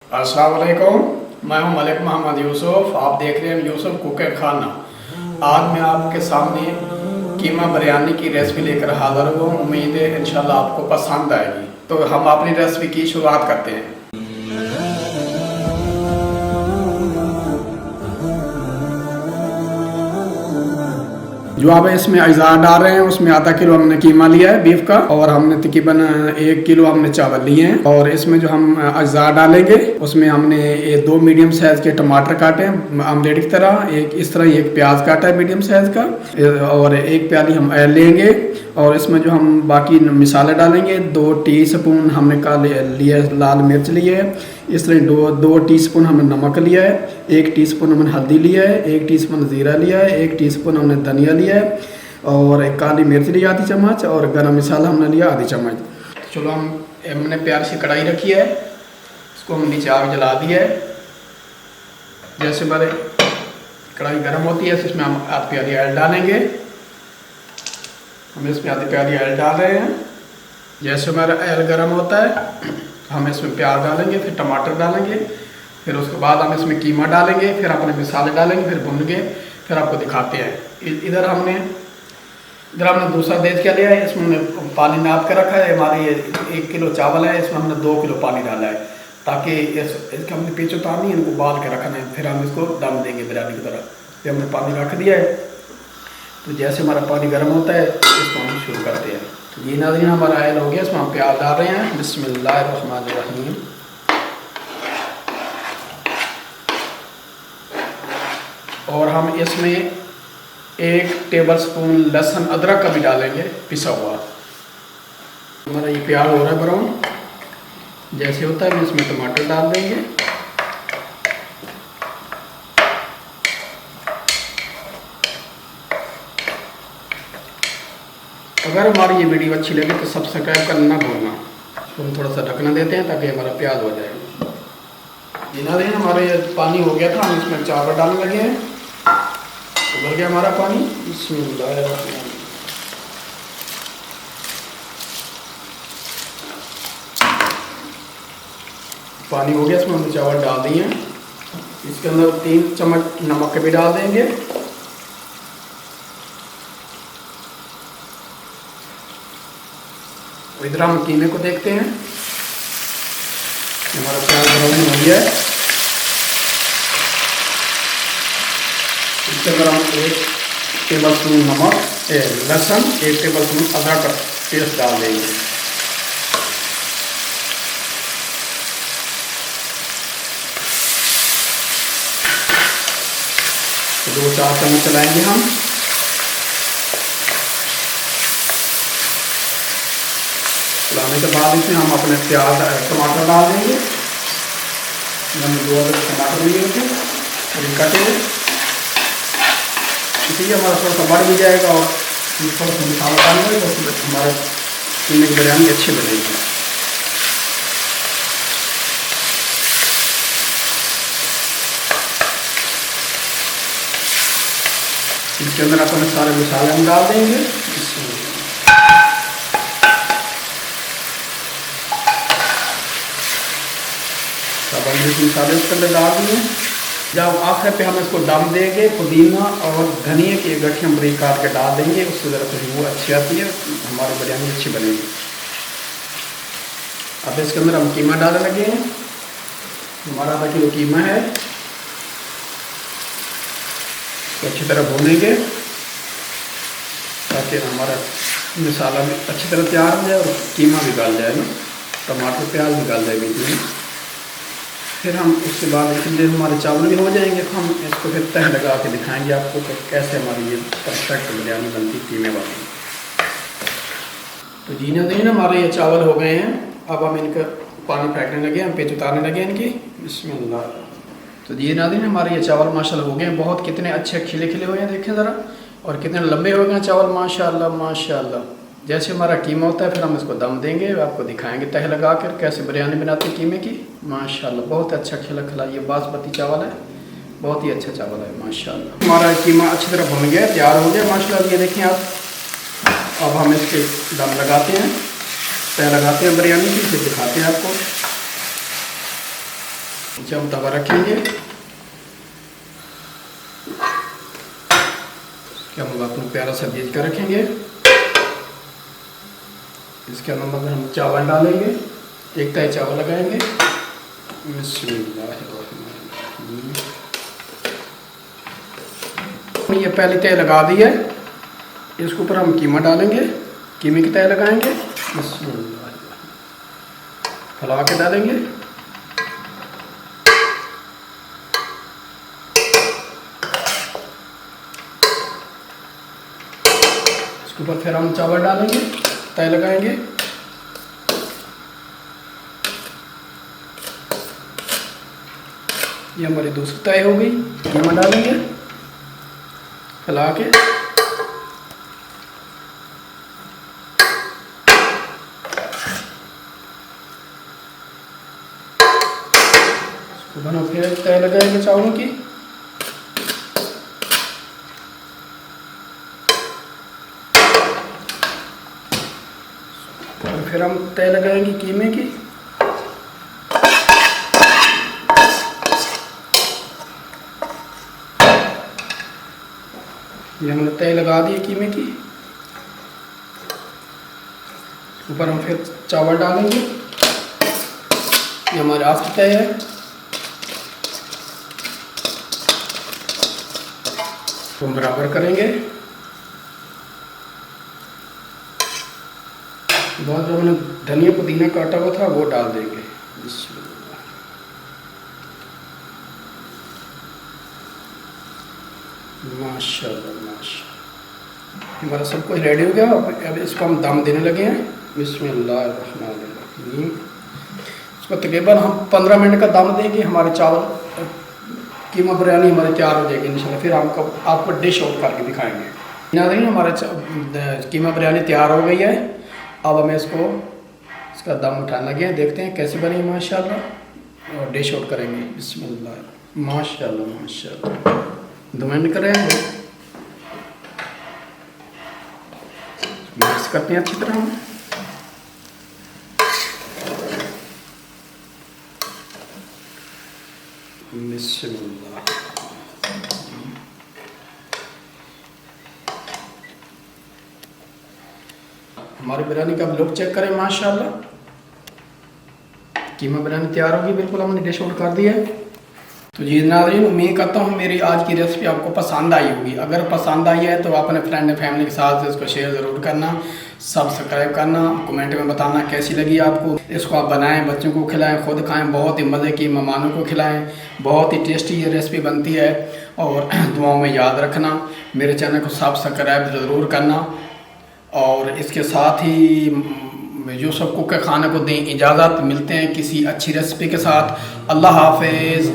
अस्सलाम वालेकुम। मैं हूं मलिक मोहम्मद यूसुफ। आप देख रहे हैं यूसुफ कुक एंड खाना। आज मैं आपके सामने कीमा बिरयानी की रेसिपी लेकर हाज़िर हूँ। उम्मीद है इंशाल्लाह आपको पसंद आएगी। तो हम अपनी रेसिपी की शुरुआत करते हैं। जो आप इसमें अज़ा डाल रहे हैं उसमें आधा किलो हमने कीमा लिया है बीफ का, और हमने तकरीबन 1 किलो हमने चावल लिए हैं। और इसमें जो हम अज़ा डालेंगे उसमें हमने ये 2 मीडियम साइज़ के टमाटर काटे हैं आमलेट की तरह, एक इस तरह एक प्याज काटा है मीडियम साइज़ का, और 1 प्याली हम ऑयल लेंगे। और इसमें जो हम बाकी मसाले डालेंगे, 2 टीस्पून हमने काले लिए लाल मिर्च लिए है, इस तरह 2 टीस्पून हमने नमक लिया है, 1 टीस्पून हमने हल्दी लिया है, 1 टीस्पून ज़ीरा लिया है, 1 टीस्पून हमने धनिया लिया है, और एक काली मिर्च लिया आधी चम्मच, और गरम मसाला हमने लिया आधी चम्मच। चलो हमने प्यार से कढ़ाई रखी है, इसको हम नीचे आग जला दिया है। जैसे हमारे कढ़ाई गर्म होती है इसमें हम आधी प्याली ऑयल डालेंगे। हम इसमें आधी प्याली ऑयल डाल रहे हैं। जैसे हमारा ऑयल गर्म होता है हम इसमें प्याज डालेंगे, फिर टमाटर डालेंगे, फिर उसके बाद हम इसमें कीमा डालेंगे, फिर अपने मसाले डालेंगे, फिर भूनेंगे, फिर आपको दिखाते हैं। इधर हमने दूसरा देश क्या लिया है, इसमें हमने पानी नाप के रखा है। हमारे ये 1 किलो चावल है, इसमें हमने 2 किलो पानी डाला है, ताकि इसके हमने पीछे उतारनी है, इनको उबाल के रखना है, फिर हम इसको दम देंगे बिरयानी की तरह। ये हमने पानी रख दिया है। तो जैसे हमारा पानी गर्म होता है इसको हम शुरू करते हैं। तो ये नाज़रीन हमारा ऑयल हो गया, इसमें हम प्याज डाल रहे हैं। बिस्मिल्लाहिर्रहमानिर्रहीम। और हम इसमें 1 टेबलस्पून लहसुन अदरक का भी डालेंगे पिसा हुआ। हमारा ये प्याज हो रहा है ब्राउन, जैसे होता है हम इसमें टमाटर डाल देंगे। अगर हमारी ये वीडियो अच्छी लगे तो सब्सक्राइब करना ना भूलना। इसको हम थोड़ा सा ढकना देते हैं ताकि हमारा प्याज हो जाए। जिना दिन हमारे पानी हो गया था, हम इसमें चावल डालने लगे हैं। उबल गया हमारा पानी। बिस्मिल्लाहिर्रहमानिर्रहीम। पानी हो गया, इसमें हमने चावल डाल दिए हैं। इसके अंदर 3 चम्मच नमक भी डाल देंगे। इधर हम कीमे को देखते हैं। हमारा प्याज ब्राउन हो गया है। इसके अंदर हम 1 टेबलस्पून नमक, लहसुन, 1 टेबलस्पून अदरक का पेस्ट डाल देंगे। तो 2-4 चम्मच चलाएंगे हम। चलाने के बाद इसमें हम अपने प्याज टमाटर डाल देंगे। हमने 2 अदर टमाटर लिए थे और कटे, इसलिए हमारा थोड़ा सा बढ़ भी जाएगा और थोड़ा सा मसाला डालेंगे तो हमारे कीमे की बिरयानी अच्छी बनेगी। इसके अंदर अपने सारे मसाले हम डाल देंगे। मसाले उसके अंदर डाल दिए। जब आखिर पे हम इसको दम देंगे, पुदीना और धनिया की गठियाँ बारीक काट के डाल देंगे, उससे ज़रा खुशबू अच्छी आती है, हमारी बिरयानी अच्छी बनेगी। अब इसके अंदर हम कीमा डालने लगे हैं। हमारा आधा किलो कीमा है, तो अच्छी तरह भूनेंगे ताकि हमारा मसाला भी अच्छी तरह तैयार हो जाए और कीमा भी गल जाए ना, टमाटर प्याज भी गल जाए बीच में। फिर हम उसके बाद इसलिए हमारे चावल भी हो जाएंगे, तो हम इसको फिर तह लगा के दिखाएंगे आपको कि कैसे हमारी ये परफेक्ट बिरयानी बनती कीमे वाली। तो जी नाज़रीन हमारे ये चावल हो गए हैं। अब हम इनका पानी फेंकने लगे, हम पेच उतारने लगे इनकी। बिस्मिल्लाह। तो जी नाज़रीन हमारे ये चावल माशाल्लाह हो गए हैं। बहुत कितने अच्छे खिले खिले हुए हैं, देखें ज़रा, और कितने लंबे हो गए हैं चावल, माशाल्लाह माशाल्लाह। जैसे हमारा कीमा होता है फिर हम इसको दम देंगे, आपको दिखाएंगे तह लगा कर कैसे बिरयानी बनाते हैं कीमे की। माशाल्लाह बहुत अच्छा खिला खिला ये बासमती चावल है, बहुत ही अच्छा चावल है माशाल्लाह। हमारा कीमा अच्छी तरह भुन गया, तैयार हो गया माशाल्लाह। ये देखें आप, अब हम इसके दम लगाते हैं, तय लगाते हैं बिरयानी की, फिर दिखाते हैं आपको। नीचे हम तवा रखेंगे, इसके हम अपना प्यारा सा बीज का रखेंगे। इसके अंदर हम चावल डालेंगे, एक तय चावल लगाएंगे। ये पहली तय लगा दी है, इसके ऊपर हम कीमा डालेंगे, कीमे की तय लगाएंगे, फैला के डालेंगे। इसके ऊपर फिर हम चावल डालेंगे, तय लगाएंगे। ये हमारी दूसरी तय हो गई, कीमा डालेंगे, फैला के। इसको बना फिर तय लगाएंगे चावलों की। और फिर हम तय लगाएंगे कीमे की। ये हमने तय लगा दी कीमे की। ऊपर हम फिर चावल डालेंगे, ये हमारे आखिरी तय है। तो हम बराबर करेंगे। बाद जो हमने धनिया पुदीना काटा हुआ था वो डाल देंगे। माशाल्लाह माशाल्लाह, हमारा सब कुछ रेडी हो गया। अब इसको हम दम देने लगे हैं। बिस्मिल्लाहिर्रहमानिर्रहीम। इसको तकरीबन हम 15 मिनट का दम देंगे। हमारे चावल कीमा बिरयानी हमारी तैयार हो जाएगी इंशाल्लाह। फिर हम आपको डिश आउट करके दिखाएंगे। नाज़रीन, हमारा कीमा बिरयानी तैयार हो गई है। अब हमें इसका दम उठाने लगे हैं, देखते हैं कैसे बनी माशाल्लाह, और डिश आउट करेंगे। बिस्मिल्लाह। माशाल्लाह माशाल्लाह, 2 मिनट करें, मिक्स करते हैं अच्छी तरह हम। बिस्मिल्लाह। हमारी बिरयानी का लुक चेक करें माशाल्लाह। कीमा बिरयानी तैयार होगी बिल्कुल, हमने डिश आउट कर दिया है। तो जी नाज़रीन, उम्मीद करता हूँ मेरी आज की रेसिपी आपको पसंद आई होगी। अगर पसंद आई है तो अपने फ्रेंड फैमिली के साथ इसको शेयर ज़रूर करना, सब्सक्राइब करना, कमेंट में बताना कैसी लगी आपको। इसको आप बनाएं, बच्चों को खिलाएं, खुद खाएं, बहुत ही मज़े की मेहमानों को खिलाएं। बहुत ही टेस्टी ये रेसिपी बनती है। और दुआओं में याद रखना, मेरे चैनल को सब्सक्राइब ज़रूर करना। और इसके साथ ही जो सबको के खाने को दें इजाज़त। मिलते हैं किसी अच्छी रेसिपी के साथ। अल्लाह हाफिज़।